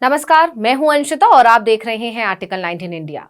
नमस्कार, मैं हूं अंशिता और आप देख रहे हैं article 19 India.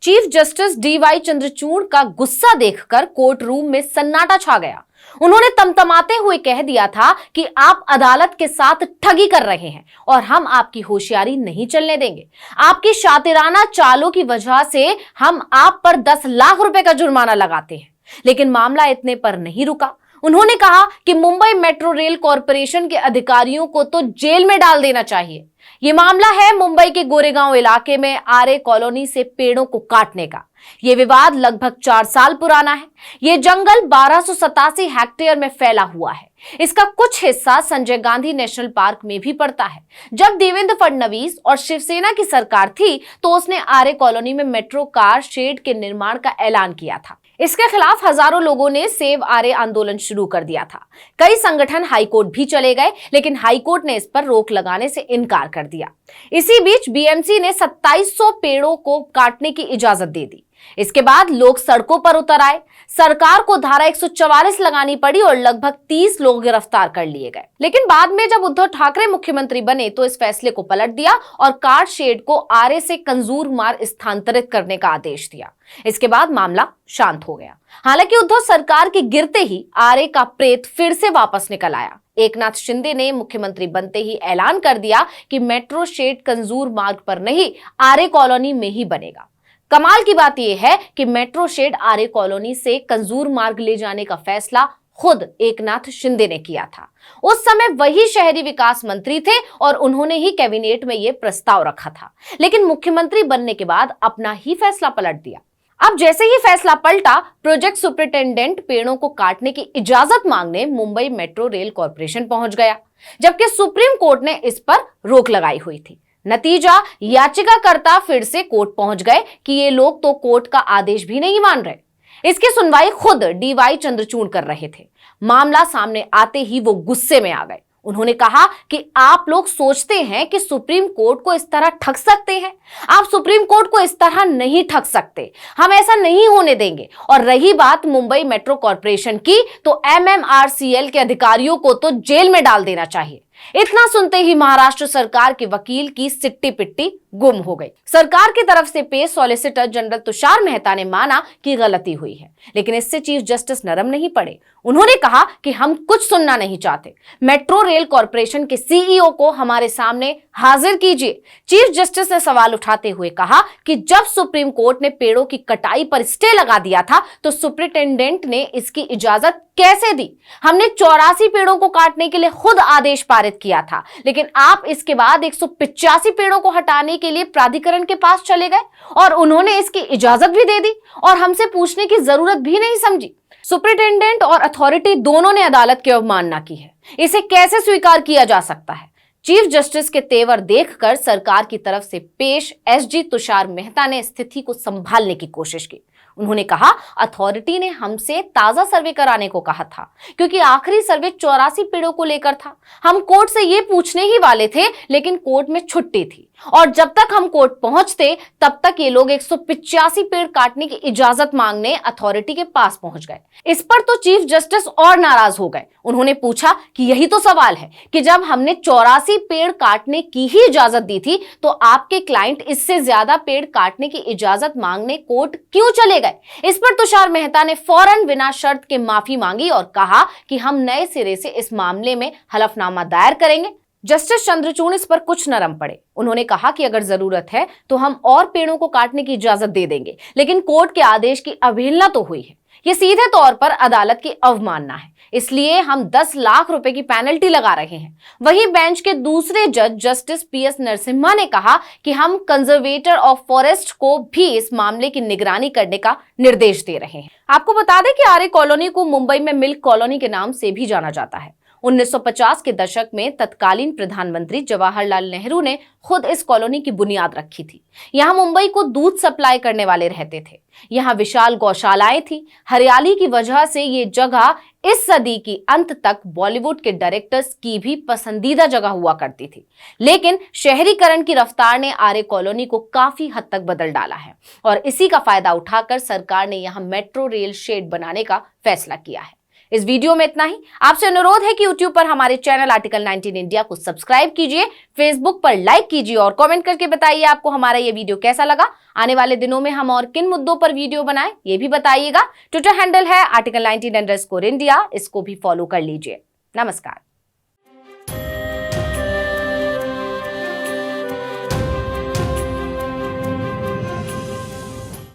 Chief justice DY Chandrachud का गुस्सा देखकर कोर्ट रूम में सन्नाटा छा गया। उन्होंने तमतमाते हुए कह दिया था कि आप अदालत के साथ ठगी कर रहे हैं और हम आपकी होशियारी नहीं चलने देंगे। आपकी शातिराना चालों की वजह से हम आप पर 10 लाख रुपए का जुर्माना लगाते हैं। लेकिन मामला इतने पर नहीं रुका। उन्होंने कहा कि मुंबई मेट्रो रेल कॉरपोरेशन के अधिकारियों को तो जेल में डाल देना चाहिए। ये मामला है मुंबई के गोरेगांव इलाके में आरे कॉलोनी से पेड़ों को काटने का। ये विवाद लगभग 4 साल पुराना है। ये जंगल 1287 हेक्टेयर में फैला हुआ है। इसका कुछ हिस्सा संजय गांधी नेशनल पार्क में भी पड़ता है। जब देवेंद्र फडणवीस और शिवसेना की सरकार थी तो उसने आरे कॉलोनी में मेट्रो कार शेड के निर्माण का ऐलान किया था। इसके खिलाफ हजारों लोगों ने सेव आरे आंदोलन शुरू कर दिया था। कई संगठन हाईकोर्ट भी चले गए, लेकिन हाईकोर्ट ने इस पर रोक लगाने से इनकार कर दिया। इसी बीच बीएमसी ने 2700 पेड़ों को काटने की इजाजत दे दी। इसके बाद लोग सड़कों पर उतर आए। सरकार को धारा 144 लगानी पड़ी और लगभग 30 लोग गिरफ्तार कर लिए गए। लेकिन बाद में जब उद्धव ठाकरे मुख्यमंत्री बने तो इस फैसले को पलट दिया और कार शेड को आरे से कंजूर मार्ग स्थानांतरित करने का आदेश दिया। इसके बाद मामला शांत हो गया। हालांकि उद्धव सरकार के गिरते ही आरे का प्रेत फिर से वापस निकल आया। एकनाथ शिंदे ने मुख्यमंत्री बनते ही ऐलान कर दिया कि मेट्रो शेड कंजूर मार्ग पर नहीं, आरे कॉलोनी में ही बनेगा। कमाल की बात यह है कि मेट्रो शेड आरे कॉलोनी से कंजूर मार्ग ले जाने का फैसला खुद एकनाथ शिंदे ने किया था। उस समय वही शहरी विकास मंत्री थे और उन्होंने ही कैबिनेट में यह प्रस्ताव रखा था। लेकिन मुख्यमंत्री बनने के बाद अपना ही फैसला पलट दिया। अब जैसे ही फैसला पलटा, प्रोजेक्ट सुपरिटेंडेंट पेड़ों को काटने की इजाजत मांगने मुंबई मेट्रो रेल कॉरपोरेशन पहुंच गया, जबकि सुप्रीम कोर्ट ने इस पर रोक लगाई हुई थी। नतीजा, याचिकाकर्ता फिर से कोर्ट पहुंच गए कि ये लोग तो कोर्ट का आदेश भी नहीं मान रहे। इसकी सुनवाई खुद डीवाई चंद्रचूड़ कर रहे थे। मामला सामने आते ही वो गुस्से में आ गए। उन्होंने कहा कि आप लोग सोचते हैं कि सुप्रीम कोर्ट को इस तरह ठग सकते हैं। आप सुप्रीम कोर्ट को इस तरह नहीं ठग सकते। हम ऐसा नहीं होने देंगे। और रही बात मुंबई मेट्रो कॉरपोरेशन की, तो एमएमआरसीएल के अधिकारियों को तो जेल में डाल देना चाहिए। इतना सुनते ही महाराष्ट्र सरकार के वकील की सिट्टी पिट्टी गुम हो गई। सरकार की तरफ से पेश सॉलिसिटर जनरल तुषार मेहता ने माना कि गलती हुई है, लेकिन इससे चीफ जस्टिस नरम नहीं पड़े। उन्होंने कहा कि हम कुछ सुनना नहीं चाहते। मेट्रो रेल कॉरपोरेशन के सीईओ को हमारे सामने हाजिर कीजिए। चीफ जस्टिस ने सवाल उठाते हुए कहा कि जब सुप्रीम कोर्ट ने पेड़ों की कटाई पर स्टे लगा दिया था तो सुपरिटेंडेंट ने इसकी इजाजत कैसे दी? हमने 84 पेड़ों को काटने के लिए खुद आदेश पारित किया था, लेकिन आप इसके बाद 185 पेड़ों को हटाने के लिए प्राधिकरण के पास चले गए और उन्होंने इसकी इजाजत भी दे दी और हमसे पूछने की जरूरत भी नहीं समझी। सुपरिटेंडेंट और अथॉरिटी दोनों ने अदालत की अवमानना की है। इसे कैसे स्वीकार किया जा सकता है? चीफ जस्टिस के तेवर देखकर सरकार की तरफ से पेश एसजी तुषार मेहता ने स्थिति को संभालने की कोशिश की। उन्होंने कहा, अथॉरिटी ने हमसे ताजा सर्वे कराने को कहा था, क्योंकि आखिरी सर्वे 84 पेड़ों को लेकर था। हम कोर्ट से ये पूछने ही वाले थे, लेकिन कोर्ट में छुट्टी थी और जब तक हम कोर्ट पहुंचते तब तक ये लोग 185 पेड़ काटने की इजाजत मांगने अथॉरिटी के पास पहुंच गए। इस पर तो चीफ जस्टिस और नाराज हो गए। उन्होंने पूछा कि यही तो सवाल है कि जब हमने 84 पेड़ काटने की ही इजाजत दी थी तो आपके क्लाइंट इससे ज्यादा पेड़ काटने की इजाजत मांगने कोर्ट क्यों चले गए? इस पर तुषार मेहता ने फौरन बिना शर्त के माफी मांगी और कहा कि हम नए सिरे से इस मामले में हलफनामा दायर करेंगे। जस्टिस चंद्रचूड़ इस पर कुछ नरम पड़े। उन्होंने कहा कि अगर जरूरत है तो हम और पेड़ों को काटने की इजाजत दे देंगे, लेकिन कोर्ट के आदेश की अवहेलना तो हुई है। ये सीधे तौर पर अदालत की अवमानना है, इसलिए हम 10 लाख रुपए की पेनल्टी लगा रहे हैं। वहीं बेंच के दूसरे जज जस्टिस पीएस नरसिम्हा ने कहा कि हम कंजर्वेटर ऑफ फॉरेस्ट को भी इस मामले की निगरानी करने का निर्देश दे रहे हैं। आपको बता दें कि आरे कॉलोनी को मुंबई में मिल्क कॉलोनी के नाम से भी जाना जाता है। 1950 के दशक में तत्कालीन प्रधानमंत्री जवाहरलाल नेहरू ने खुद इस कॉलोनी की बुनियाद रखी थी। यहाँ मुंबई को दूध सप्लाई करने वाले रहते थे। यहाँ विशाल गौशालाएं थी। हरियाली की वजह से ये जगह इस सदी की अंत तक बॉलीवुड के डायरेक्टर्स की भी पसंदीदा जगह हुआ करती थी। लेकिन शहरीकरण की रफ्तार ने आरे कॉलोनी को काफी हद तक बदल डाला है और इसी का फायदा उठाकर सरकार ने यहाँ मेट्रो रेल शेड बनाने का फैसला किया है। इस वीडियो में इतना ही। आपसे अनुरोध है कि YouTube पर हमारे चैनल आर्टिकल 19 इंडिया को सब्सक्राइब कीजिए, Facebook पर लाइक कीजिए और कमेंट करके बताइए आपको हमारा ये वीडियो कैसा लगा। आने वाले दिनों में हम और किन मुद्दों पर वीडियो बनाएं ये भी बताइएगा। ट्विटर हैंडल है आर्टिकल 19 _ इंडिया, इसको भी फॉलो कर लीजिए। नमस्कार।